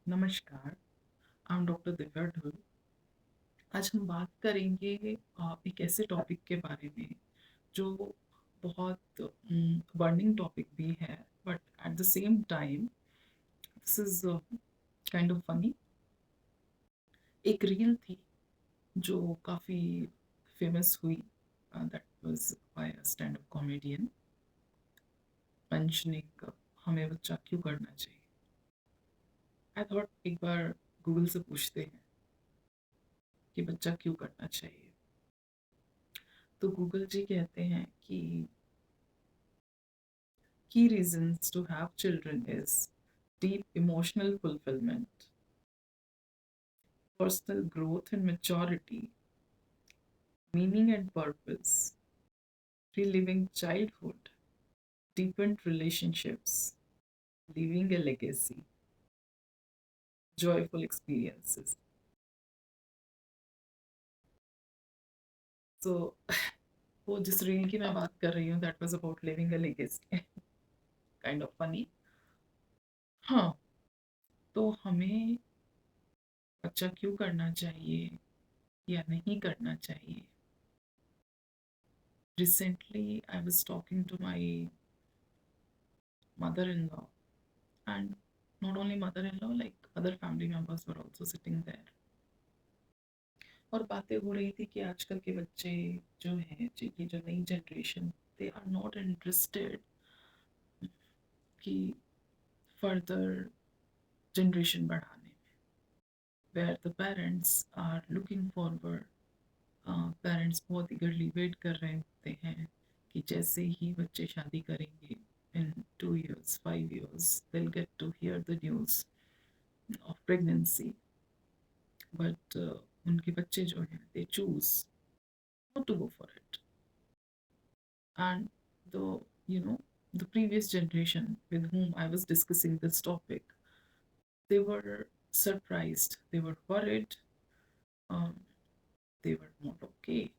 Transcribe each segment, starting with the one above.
नमस्कार, I am doctor Divya Dhull. आज हम बात करेंगे एक ऐसे टॉपिक के बारे में जो बहुत बर्निंग टॉपिक भी है, but at the same time this is kind of funny. एक रील थी जो काफ़ी फेमस हुई, that was by a stand up comedian mentioning हमें बच्चा क्यों करना चाहिए। आई थॉट एक बार गूगल से पूछते हैं कि बच्चा क्यों करना चाहिए। तो गूगल जी कहते हैं कि key reasons to have children is deep emotional fulfillment, personal growth and maturity, meaning and purpose, reliving childhood, deepened relationships, leaving a legacy, joyful experiences. So वो जिस रील की मैं बात कर रही हूँ that was about living a legacy, kind of funny. हाँ, तो हमें बच्चा क्यों करना चाहिए या नहीं करना चाहिए। Recently, I was talking to my mother-in-law, and not only mother-in-law, like other family members were also sitting there. और बातें हो रही थी कि आजकल के बच्चे जो हैं, जिनकी जो नई generation, they are not interested कि फर्दर जनरेशन बढ़ाने में, where the parents are looking forward. Parents बहुत ईगरली वेट कर रहे होते हैं कि जैसे ही बच्चे शादी करेंगे इन 2 years 5 years they'll get to hear the news of pregnancy, but उनके बच्चे जो हैं they choose not to go for it. And the you know the previous generation with whom I was discussing this topic, they were surprised, they were worried, um, they were not okay,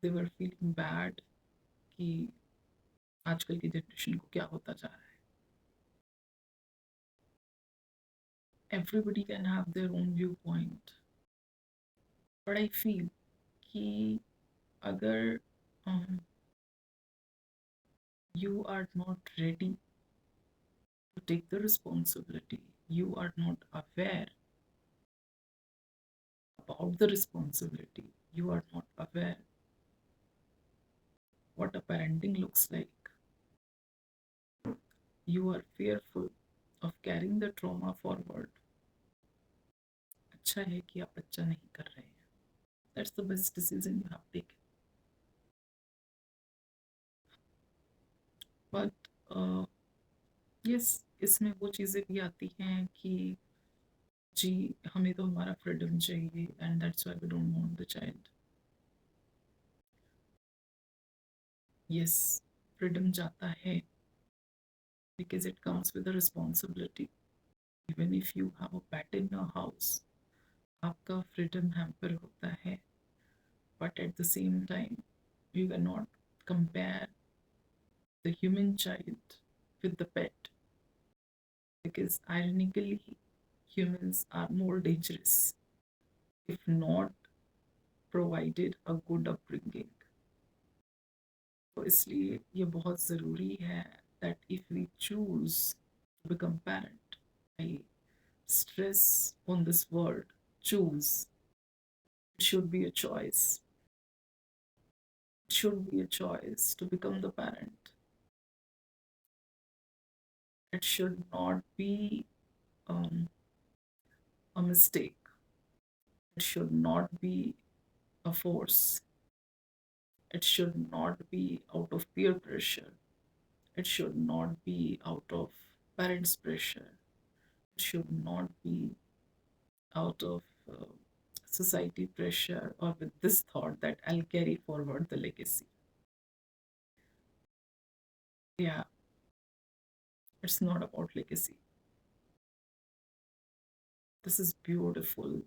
they were feeling bad कि आजकल की generation को क्या होता जा रहा है। Everybody can have their own viewpoint, but I feel कि अगर um, you are not ready to take the responsibility, you are not aware about the responsibility, you are not aware what a parenting looks like, you are fearful of carrying the trauma forward, अच्छा है कि आप बच्चा नहीं कर रहे हैं। That's the best decision you have taken. But yes, इसमें वो चीज़ें भी आती हैं कि जी हमें तो हमारा फ्रीडम चाहिए and that's why we don't want the child. Yes, freedom जाता है because it comes with a responsibility. Even if you have a pet in your house, आपका फ्रीडम हैम्पर होता है, but at the same time you cannot compare the human child with the pet, because ironically humans are more dangerous if not provided a good upbringing. तो इसलिए ये बहुत ज़रूरी है that if we choose to become parent, I stress on this word choose. It should be a choice. It should be a choice to become the parent. It should not be um, a mistake. It should not be a force. It should not be out of peer pressure. It should not be out of parents' pressure. It should not be out of society pressure or with this thought that I'll carry forward the legacy. Yeah, it's not about legacy. This is beautiful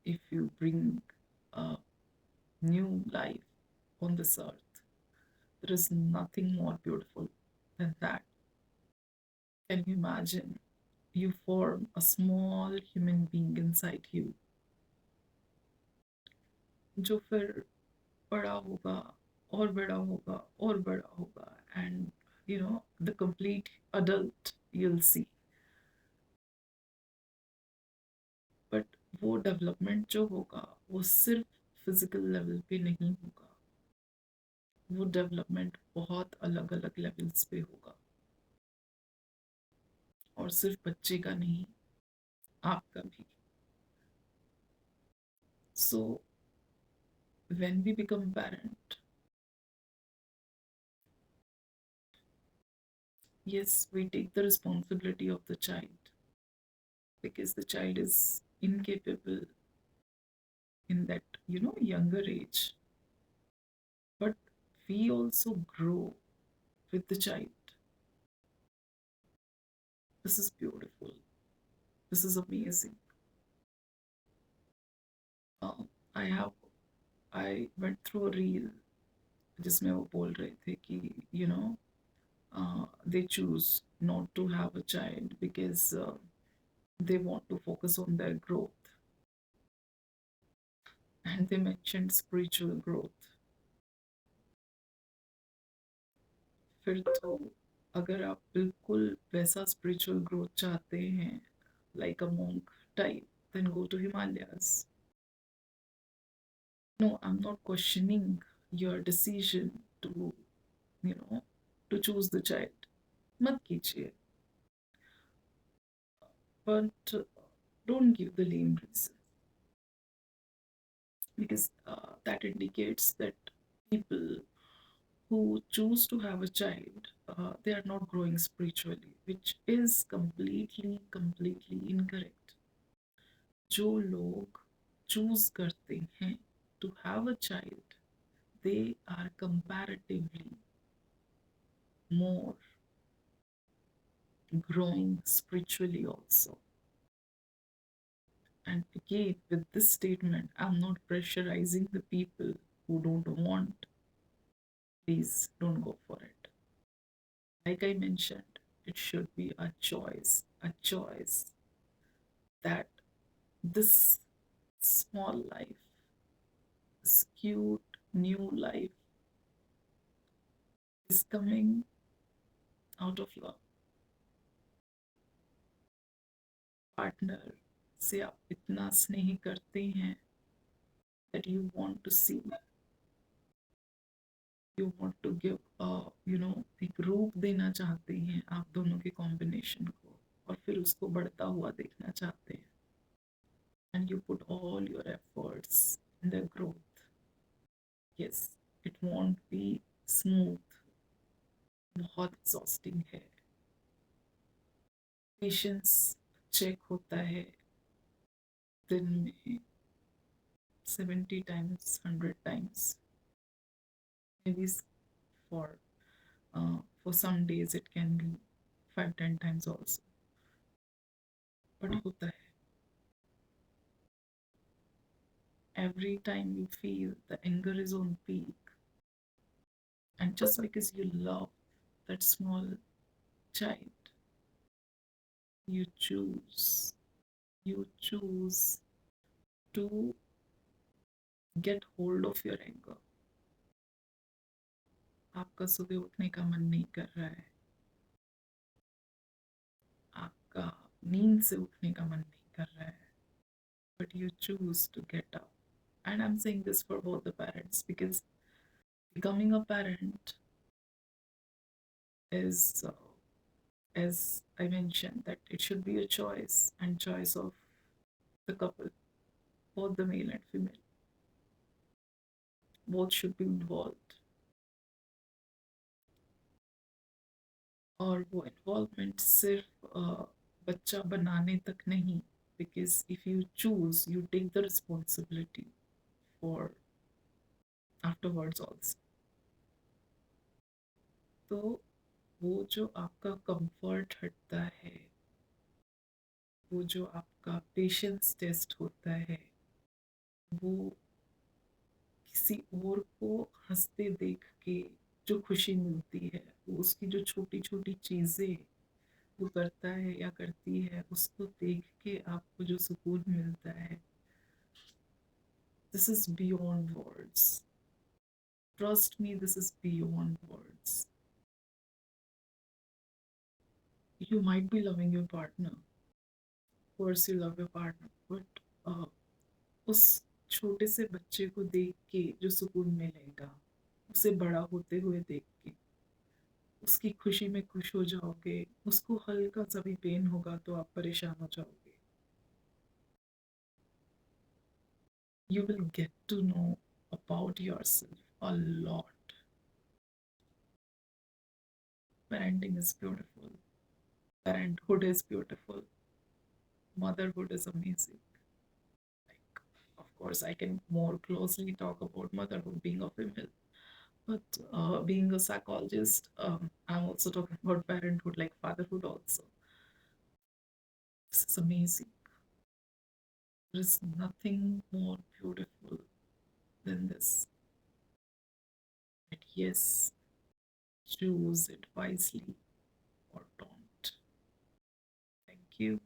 if you bring a new life on this earth. There is nothing more beautiful than that. Can you imagine? You form a small human being inside you, जो फिर बड़ा होगा और बड़ा होगा और बड़ा होगा, and the complete adult you'll see. But वो डेवलपमेंट जो होगा वो सिर्फ फिजिकल लेवल पे नहीं होगा, वो डेवलपमेंट बहुत अलग अलग लेवल्स पे होगा, और सिर्फ बच्चे का नहीं, आपका भी. So when we become parent, yes, we take the responsibility of the child because the child is incapable in that younger age, but we also grow with the child. This is beautiful. This is amazing. uh, I have I went through a reel जिसमें वो बोल रहे थे कि they choose not to have a child because they want to focus on their growth, and they mentioned spiritual growth. फिर तो अगर आप बिल्कुल वैसा spiritual growth चाहते हैं, like a monk type, then go to Himalayas. No, I'm not questioning your decision to you know to choose the child. मत कीजिए, but don't give the lame reason, because that indicates that people who choose to have a child, they are not growing spiritually, which is completely incorrect. जो लोग choose करते हैं to have a child, they are comparatively more growing spiritually also. And again, with this statement, I'm not pressurizing the people who don't want. Please don't go for it. Like I mentioned, it should be a choice that this small life, this cute new life, is coming out of love. Partner से आप इतना स्नेह करते हैं that you want to see, you want to give एक रूप देना चाहते हैं आप दोनों के कॉम्बिनेशन को, और फिर उसको बढ़ता हुआ देखना चाहते हैं, and you put all your efforts in their growth. Yes, it won't be smooth, बहुत exhausting है. पेशेंस चेक होता है दिन में 70 times, 100 times, maybe for for some days it can be 5-10 times also, but होता है. Every time you feel the anger is on peak, and just because you love that small child, you choose you choose to get hold of your anger. आपका सुबह उठने का मन नहीं कर रहा है, आपका नींद से उठने का मन नहीं कर रहा है, but you choose to get up. And I'm saying this for both the parents, because becoming a parent is, as I mentioned, that it should be a choice, and choice of the couple, both the male and female, both should be involved. और वो involvement सिर्फ बच्चा बनाने तक नहीं, because if you choose, you take the responsibility for afterwards also. तो वो जो आपका कंफर्ट हटता है, वो जो आपका पेशेंस टेस्ट होता है, वो किसी और को हंसते देख के जो खुशी मिलती है, वो उसकी जो छोटी छोटी चीज़ें वो करता है या करती है, उसको देख के आपको जो सुकून मिलता है, this is beyond words. Trust me, this is beyond words. You might be loving your partner, of course you love your partner, but उस छोटे से बच्चे को देख के जो सुकून मिलेगा, उसे बड़ा होते हुए देख के, उसकी खुशी में खुश हो जाओगे, उसको हल्का सा भी पेन होगा तो आप परेशान हो जाओगे। You will get to know about yourself a lot. Parenting is beautiful. Parenthood is beautiful. Motherhood is amazing. Like, of course, I can more closely talk about motherhood being a female, but being a psychologist, I'm also talking about parenthood, like fatherhood also. This is amazing. There is nothing more beautiful than this. But yes, choose it wisely or don't. Thank you.